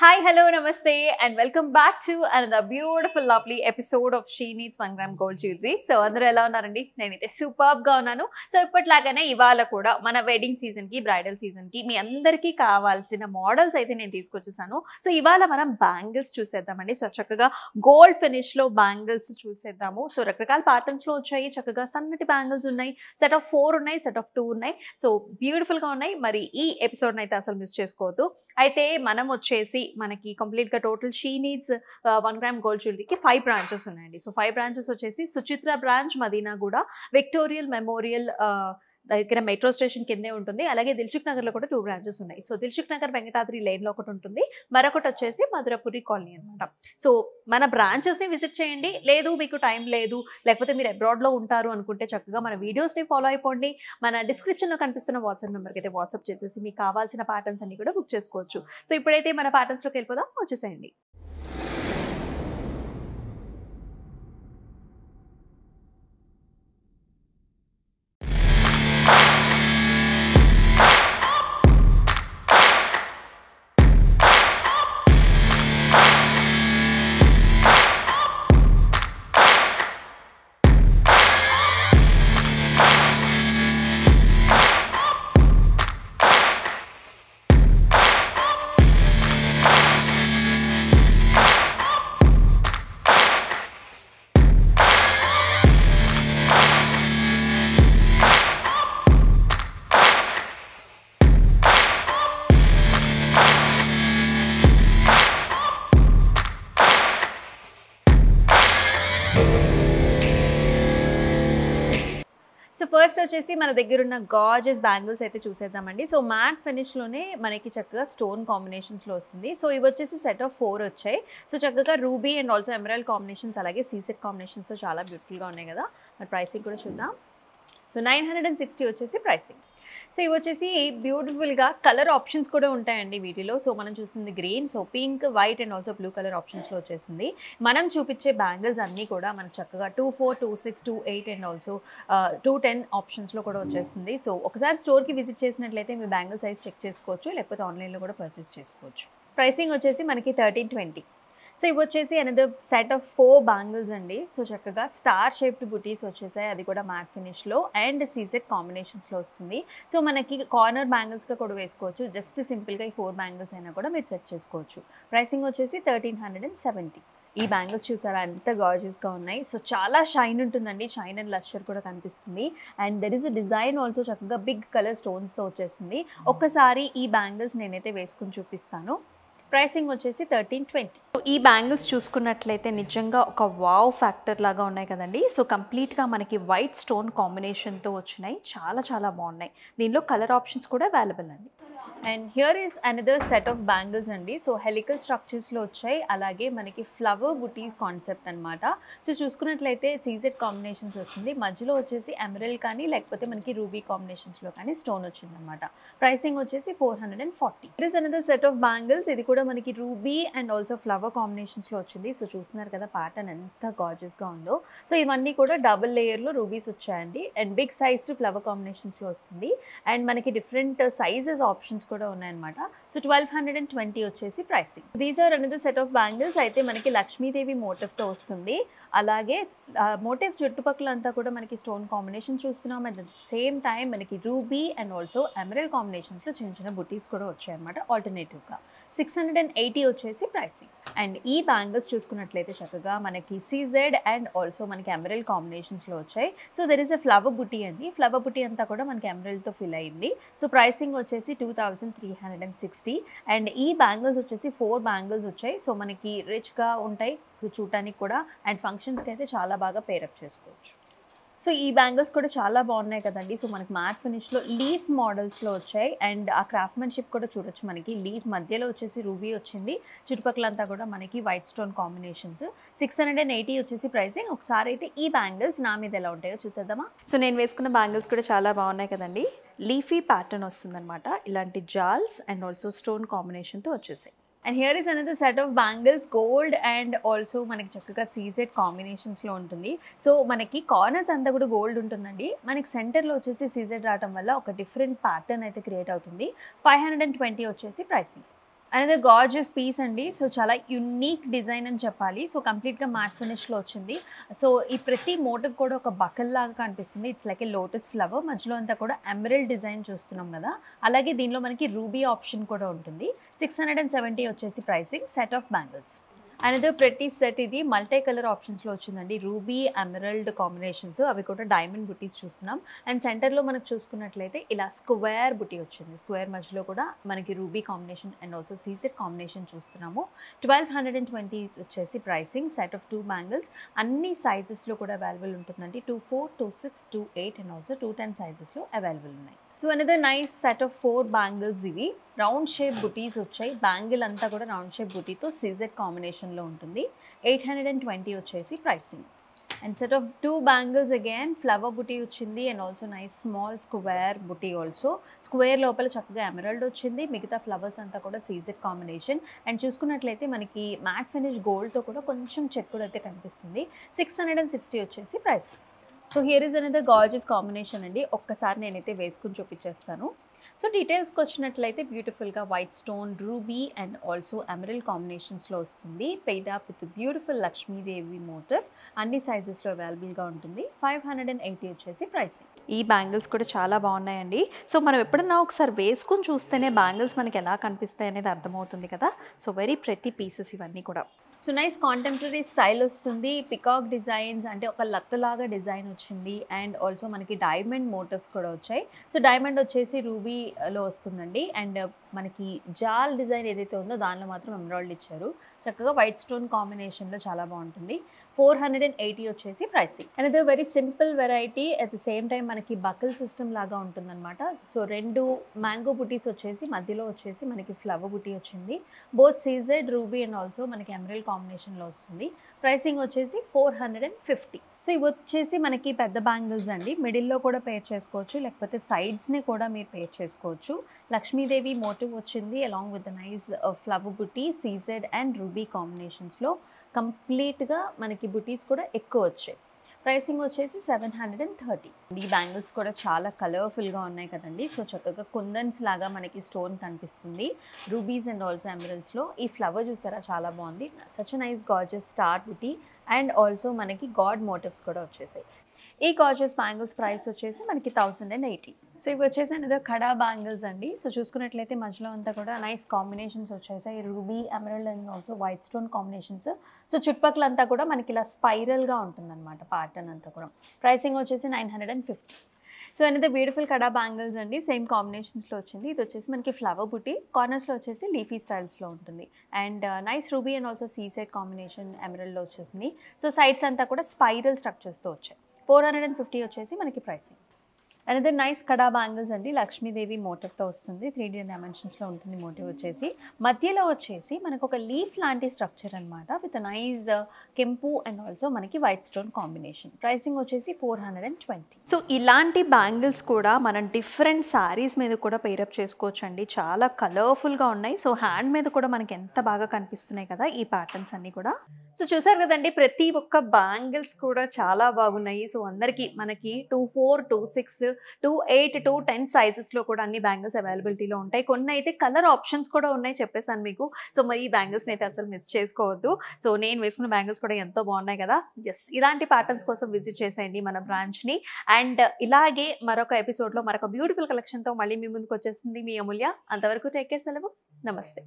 Hi, hello, namaste, and welcome back to another beautiful, lovely episode of She Needs 1 gram gold jewelry. So, అందరూ ఎలా ఉన్నారండి? నేనైతే superb గా ఉన్నాను. So, ఇప్పటిలాగానే ఇవాళ కూడా మన వెడ్డింగ్ సీజన్ కి, బ్రైడల్ సీజన్ కి మీ అందరికీ కావాల్సిన మోడల్స్ అయితే నేను తీసుకొచ్చేసాను. సో, ఇవాళ మనం బ్యాంగిల్స్ చూసేద్దామండి. సో, చక్కగా గోల్డ్ ఫినిష్ లో బ్యాంగిల్స్ చూసేద్దాము. సో, రకరకాల ప్యాటర్న్స్ లో వచ్చాయి. చక్కగా సన్నటి బ్యాంగిల్స్ ఉన్నాయి. సెట్ ఆఫ్ 4 ఉన్నాయి, సెట్ ఆఫ్ 2 ఉన్నాయి. సో, బ్యూటిఫుల్ గా ఉన్నాయి. మరి ఈ ఎపిసోడ్ అయితే అసలు మిస్ చేసుకోవద్దు. అయితే మనం వచ్చేసి మనకి కంప్లీట్ గా total She Needs 1 gram gold జ్యువెలరీకి 5 బ్రాంచెస్ ఉన్నాయండి. సో 5 బ్రాంచెస్ వచ్చేసి Suchitra branch Madinaguda, Victoria memorial దగ్గర మెట్రో స్టేషన్ కిందే ఉంటుంది. అలాగే దిల్సుఖ్ నగర్ లో కూడా 2 బ్రాంచెస్ ఉన్నాయి. సో దిల్సుఖ్ నగర్ వెంకటాద్రి లేన్ లో ఒకటి ఉంటుంది, మరొకటి వచ్చేసి మధురపురి కాలనీ అనమాట. సో మన బ్రాంచెస్ ని విజిట్ చేయండి. లేదు మీకు టైం లేదు, లేకపోతే మీరు అబ్రాడ్ లో ఉంటారు అనుకుంటే చక్కగా మన వీడియోస్ ని ఫాలో అయిపోండి. మన డిస్క్రిప్షన్ లో కనిపిస్తున్న వాట్సాప్ నెంబర్కి అయితే వాట్సాప్ చేసేసి మీకు కావాల్సిన ప్యాటర్న్స్ అన్ని కూడా బుక్ చేసుకోవచ్చు. సో ఇప్పుడైతే మన ప్యాటర్న్స్ లోకి వెళ్ళిపోదాం, వచ్చేసేయండి. సో ఫస్ట్ వచ్చేసి మన దగ్గర ఉన్న గార్జియస్ బ్యాంగిల్స్ అయితే చూసేద్దామండి. సో మ్యాట్ ఫినిష్లోనే మనకి చక్కగా స్టోన్ కాంబినేషన్స్లో వస్తుంది. సో ఇవి వచ్చేసి సెట్ ఆఫ్ 4 వచ్చాయి. సో చక్కగా ruby and also emerald combinations, అలాగే సీసెట్ కాంబినేషన్స్తో చాలా బ్యూటిఫుల్గా ఉన్నాయి కదా. మరి ప్రైసింగ్ కూడా చూద్దాం. సో 960 వచ్చేసి ప్రైసింగ్. సో ఇవి వచ్చేసి బ్యూటిఫుల్గా కలర్ ఆప్షన్స్ కూడా ఉంటాయండి వీటిలో. సో మనం చూస్తుంది green, so pink, white and also blue colour ఆప్షన్స్లో వచ్చేసింది. మనం చూపించే బ్యాంగిల్స్ అన్నీ కూడా మనకు చక్కగా 24, 26, 28 అండ్ ఆల్సో 210 ఆప్షన్స్లో కూడా వచ్చేస్తుంది. సో ఒకసారి స్టోర్కి విజిట్ చేసినట్లయితే మీ బ్యాంగిల్ సైజ్ చెక్ చేసుకోవచ్చు, లేకపోతే ఆన్లైన్లో కూడా పర్చేస్ చేసుకోవచ్చు. ప్రైసింగ్ వచ్చేసి మనకి 1320. సో ఇవి వచ్చేసి అనదర్ సెట్ ఆఫ్ 4 బ్యాంగిల్స్ అండి. సో చక్కగా స్టార్ షేప్డ్ బుటీస్ వచ్చేసాయి, అది కూడా మ్యాట్ ఫినిష్లో అండ్ సీసెట్ కాంబినేషన్స్లో వస్తుంది. సో మనకి కార్నర్ బ్యాంగిల్స్గా కూడా వేసుకోవచ్చు. జస్ట్ సింపుల్గా ఈ 4 బ్యాంగిల్స్ అయినా కూడా మీరు సెట్ చేసుకోవచ్చు. ప్రైసింగ్ వచ్చేసి 1370. ఈ బ్యాంగిల్స్ చూసారా ఎంత గార్జియస్గా ఉన్నాయి. సో చాలా షైన్ ఉంటుందండి, షైన్ అండ్ లస్చర్ కూడా కనిపిస్తుంది. And there is a design also చక్కగా బిగ్ కలర్ స్టోన్స్తో వచ్చేస్తుంది. ఒక్కసారి ఈ బ్యాంగిల్స్ నేనైతే వేసుకుని చూపిస్తాను. ప్రైసింగ్ వచ్చేసి 1320. సో ఈ బ్యాంగిల్స్ చూసుకున్నట్లయితే నిజంగా ఒక వావ్ ఫ్యాక్టర్ లాగా ఉన్నాయి కదండి. సో కంప్లీట్గా మనకి వైట్ స్టోన్ కాంబినేషన్తో వచ్చినాయి, చాలా చాలా బాగున్నాయి. దీనిలో కలర్ ఆప్షన్స్ కూడా అవైలబుల్ అండి. And here is another set of bangles అండి. సో హెలికల్ స్ట్రక్చర్స్లో వచ్చాయి, అలాగే మనకి ఫ్లవర్ బుటీస్ కాన్సెప్ట్ అనమాట. సో చూసుకున్నట్లయితే సీజెడ్ కాంబినేషన్స్ వస్తుంది, మధ్యలో వచ్చేసి ఎమరల్డ్ కానీ లేకపోతే మనకి రూబీ కాంబినేషన్స్లో కానీ స్టోన్ వచ్చిందనమాట. ప్రైసింగ్ వచ్చేసి 440. It is another set of bangles. ఇది కూడా మనకి రూబీ అండ్ ఆల్సో ఫ్లవర్ కాంబినేషన్స్లో వచ్చింది. సో చూస్తున్నారు కదా ప్యాటర్న్ ఎంత గార్జియస్గా ఉందో. సో ఇవన్నీ కూడా డబుల్ లేయర్లో రూబీస్ వచ్చాయండి అండ్ బిగ్ సైజ్డ్ ఫ్లవర్ కాంబినేషన్స్లో వస్తుంది. అండ్ మనకి డిఫరెంట్ సైజెస్ ఆప్షన్స్ కూడా ఉన్నాయన్నమాట. సో 1220 వచ్చేసి pricing. These are another set of bangles. అయితే మనకి లక్ష్మీదేవి మోటివ్తో వస్తుంది, అలాగే మోటివ్ చుట్టుపక్కల అంతా కూడా మనకి స్టోన్ కాంబినేషన్ చూస్తున్నాం. అట్ ద సేమ్ టైం మనకి రూబీ అండ్ ఆల్సో ఎమరల్డ్ కాంబినేషన్స్లో చిన్న చిన్న బుటీస్ కూడా వచ్చాయన్నమాట ఆల్టర్నేటివ్గా. 680 వచ్చేసి ప్రైసింగ్. అండ్ ఈ బ్యాంగిల్స్ చూసుకున్నట్లయితే చక్కగా మనకి సీజెడ్ అండ్ ఆల్సో మనకి ఎమరల్డ్ కాంబినేషన్స్లో వచ్చాయి. So there is a flower బుటీ అండి. ఫ్లవర్ బుటీ అంతా కూడా మనకి ఎమరల్డ్తో ఫిల్ అయింది. సో ప్రైసింగ్ వచ్చేసి 2360. అండ్ ఈ బ్యాంగిల్స్ వచ్చేసి 4 బ్యాంగిల్స్ వచ్చాయి. సో మనకి రిచ్గా ఉంటాయి చూడటానికి కూడా, అండ్ ఫంక్షన్స్కి అయితే చాలా బాగా పేరప్ చేసుకోవచ్చు. సో ఈ బ్యాంగిల్స్ కూడా చాలా బాగున్నాయి కదండి. సో మనకి మ్యాట్ ఫినిష్లో లీఫ్ మోడల్స్లో వచ్చాయి అండ్ ఆ క్రాఫ్ట్మెన్షిప్ కూడా చూడొచ్చు. మనకి లీఫ్ మధ్యలో వచ్చేసి రూబీ వచ్చింది, చుట్టుపక్కలంతా కూడా మనకి వైట్ స్టోన్ కాంబినేషన్స్. 680 వచ్చేసి ప్రైసింగ్. ఒకసారి అయితే ఈ బ్యాంగిల్స్ నా మీద ఎలా ఉంటాయో చూసేద్దామా. సో నేను వేసుకున్న బ్యాంగిల్స్ కూడా చాలా బాగున్నాయి కదండి. లీఫీ ప్యాటర్న్ వస్తుందన్నమాట, ఇలాంటి జాల్స్ అండ్ ఆల్సో స్టోన్ కాంబినేషన్తో వచ్చేసాయి. And here is another set of bangles, gold and also మనకి చక్కగా సీజెడ్ కాంబినేషన్స్లో ఉంటుంది. సో మనకి కార్నర్స్ అంతా కూడా గోల్డ్ ఉంటుందండి. మనకి సెంటర్లో వచ్చేసి సీజెడ్ రావడం వల్ల ఒక డిఫరెంట్ ప్యాటర్న్ అయితే క్రియేట్ అవుతుంది. 520 వచ్చేసి ప్రైసింగ్. అనేది గార్జియస్ పీస్ అండి. సో చాలా యునిక్ డిజైన్ అని చెప్పాలి. సో కంప్లీట్‌గా మ్యాట్ ఫినిష్‌లో వచ్చింది. సో ఈ ప్రతి మోటివ్ కూడా ఒక బకల్ లాగా కనిపిస్తుంది. It's like A lotus flower. మధ్యలో అంతా కూడా ఎమరల్డ్ డిజైన్ చూస్తున్నాం కదా! అలాగే దీనిలో మనకి రూబీ ఆప్షన్ కూడా ఉంటుంది. 670 వచ్చేసి pricing. Set of bangles. Another pretty set ఇది మల్టీ కలర్ ఆప్షన్స్లో వచ్చిందండి. రూబీ ఎమరల్డ్ కాంబినేషన్స్, అవి కూడా డైమండ్ బుటీస్ చూస్తున్నాం. అండ్ సెంటర్లో మనకు చూసుకున్నట్లయితే ఇలా స్క్వేర్ బుటీ వచ్చింది. స్క్వేర్ మధ్యలో కూడా మనకి ruby combination and also CSAT combination చూస్తున్నాము. 1220 వచ్చేసి ప్రైసింగ్. Set of 2 bangles. అన్ని సైజెస్లో కూడా అవైలబుల్ ఉంటుందండి. 24, 26, 28 అండ్ ఆల్సో 210 సైజెస్లో అవైలబుల్ ఉన్నాయి. So another nice set of 4 bangles ఇవి. రౌండ్ షేప్ బుటీస్ వచ్చాయి. బ్యాంగిల్ అంతా కూడా రౌండ్ షేప్ బుటీతో సీజెడ్ కాంబినేషన్లో ఉంటుంది. 820 వచ్చేసి pricing. And set of 2 bangles again flower బుటీ వచ్చింది and also nice small square buti also. Square లోపల చక్కగా ఎమరల్డ్ వచ్చింది. మిగతా ఫ్లవర్స్ అంతా కూడా సీజెడ్ కాంబినేషన్. అండ్ చూసుకున్నట్లయితే మనకి మ్యాట్ ఫినిష్ గోల్డ్తో కూడా కొంచెం చెక్కుడు అయితే కనిపిస్తుంది. 660 వచ్చేసి pricing. So here is another gorgeous combination అండి. ఒక్కసారి నేనైతే వేసుకుని చూపించేస్తాను. సో డీటెయిల్స్కి వచ్చినట్లయితే బ్యూటిఫుల్గా white stone, ruby and also emerald కాంబినేషన్స్లో వస్తుంది. Paid up with beautiful Lakshmidevi motif. అన్ని సైజెస్లో అవైలబుల్గా ఉంటుంది. 580 వచ్చేసి ప్రైసింగ్. ఈ బ్యాంగిల్స్ కూడా చాలా బాగున్నాయండి. సో మనం ఎప్పుడన్నా ఒకసారి వేసుకుని చూస్తేనే బ్యాంగిల్స్ మనకి ఎలా కనిపిస్తాయి అనేది అర్థమవుతుంది కదా. సో వెరీ ప్రెటీ పీసెస్ ఇవన్నీ కూడా. సో నైస్ కాంటెంపరీ స్టైల్ వస్తుంది. పికాక్ డిజైన్స్ అంటే ఒక లత్తలాగా డిజైన్ వచ్చింది. అండ్ ఆల్సో మనకి డైమండ్ మోటివ్స్ కూడా వచ్చాయి. సో డైమండ్ వచ్చేసి రూబీలో వస్తుందండి. అండ్ మనకి జాల్ డిజైన్ ఏదైతే ఉందో దానిలో మాత్రం ఎమరాల్డ్ ఇచ్చారు. చక్కగా వైట్ స్టోన్ కాంబినేషన్లో చాలా బాగుంటుంది. 480 వచ్చేసి ప్రైసింగ్. అండ్ అది very simple variety. At the same time మనకి బకల్ సిస్టమ్ లాగా ఉంటుందన్నమాట. సో 2 మ్యాంగో బుటీస్ వచ్చేసి మధ్యలో వచ్చేసి మనకి ఫ్లవర్ బుటీ వచ్చింది. Both CZ, ruby and also మనకి ఎమరల్డ్ కాంబినేషన్లో వస్తుంది. ప్రైసింగ్ వచ్చేసి 450. సో ఇవి వచ్చేసి మనకి పెద్ద బ్యాంగిల్స్ అండి. మిడిల్లో కూడా పేర్ చేసుకోవచ్చు, లేకపోతే సైడ్స్ని కూడా మీరు పేర్ చేసుకోవచ్చు. లక్ష్మీదేవి మోటివ్ వచ్చింది along with nice flower buti, CZ and ruby కాంబినేషన్స్లో. కంప్లీట్గా మనకి బుటీస్ కూడా ఎక్కువ వచ్చాయి. ప్రైసింగ్ వచ్చేసి 730. ఈ బ్యాంగిల్స్ కూడా చాలా కలర్ఫుల్గా ఉన్నాయి కదండి. సో చక్కగా కుందన్స్ లాగా మనకి స్టోన్ కనిపిస్తుంది. రూబీస్ అండ్ ఆల్సో ఎమరల్డ్స్లో. ఈ ఫ్లవర్ చూసారా చాలా బాగుంది. Such nice gorgeous star beauty and also మనకి గాడ్ మోటివ్స్ కూడా వచ్చేసాయి. ఈ గార్జియస్ బ్యాంగిల్స్ ప్రైస్ వచ్చేసి మనకి 1080. సో ఇవి వచ్చేసి అనేది ఖడా బ్యాంగిల్స్ అండి. సో చూసుకున్నట్లయితే మధ్యలో అంతా కూడా నైస్ కాంబినేషన్స్ వచ్చేసాయి. Ruby, emerald and also white stone combinations. So చుట్టుపక్కలంతా కూడా మనకి ఇలా స్పైరల్గా ఉంటుందన్నమాట ప్యాటర్న్ అంతా కూడా. ప్రైసింగ్ వచ్చేసి 950. సో అనేది బ్యూటిఫుల్ కడా బ్యాంగిల్స్ అండి. సేమ్ కాంబినేషన్స్లో వచ్చింది. ఇది వచ్చేసి మనకి ఫ్లవర్ బుటీ, కార్నర్స్లో వచ్చేసి లీఫీ స్టైల్స్లో ఉంటుంది. And nice ruby and also సీసెడ్ కాంబినేషన్ ఎమరల్డ్లో వచ్చేసింది. సో సైడ్స్ అంతా కూడా స్పైరల్ స్ట్రక్చర్స్తో వచ్చాయి. 450 వచ్చేసి మనకి ప్రైసింగ్. అనదర్ నైస్ కడా బ్యాంగిల్స్ అండి. లక్ష్మీదేవి మోటివ్తో వస్తుంది. 3D డైమెన్షన్స్లో ఉంటుంది మోటివ్ వచ్చేసి. మధ్యలో వచ్చేసి మనకు ఒక లీఫ్ లాంటి స్ట్రక్చర్ అనమాట విత్ నైస్ కెంపు అండ్ ఆల్సో మనకి వైట్ స్టోన్ కాంబినేషన్. ప్రైసింగ్ వచ్చేసి 420. సో ఇలాంటి బ్యాంగిల్స్ కూడా మనం డిఫరెంట్ శారీస్ మీద కూడా పేరప్ చేసుకోవచ్చు అండి. చాలా కలర్ఫుల్గా ఉన్నాయి. సో హ్యాండ్ మీద కూడా మనకి ఎంత బాగా కనిపిస్తున్నాయి కదా ఈ ప్యాటర్న్స్ అన్నీ కూడా. సో చూసారు కదండి, ప్రతి ఒక్క బ్యాంగిల్స్ కూడా చాలా బాగున్నాయి. సో అందరికీ మనకి 24, 26, 28, 210 సైజెస్లో కూడా అన్ని బ్యాంగిల్స్ అవైలబిలిటీలో ఉంటాయి. కొన్ని అయితే కలర్ ఆప్షన్స్ కూడా ఉన్నాయి చెప్పేసాను మీకు. సో మరి ఈ బ్యాంగిల్స్ని అయితే అసలు మిస్ చేసుకోవద్దు. సో నేను వేసుకున్న బ్యాంగిల్స్ కూడా ఎంతో బాగున్నాయి కదా. ఎస్, ఇలాంటి ప్యాటర్న్స్ కోసం విజిట్ చేసేయండి మన బ్రాంచ్ని. అండ్ ఇలాగే మరొక ఎపిసోడ్లో మరొక బ్యూటిఫుల్ కలెక్షన్తో మళ్ళీ మీ ముందుకు వచ్చేస్తుంది మీ అమూల్య. అంతవరకు టేక్ కేర్, సెలవు, నమస్తే.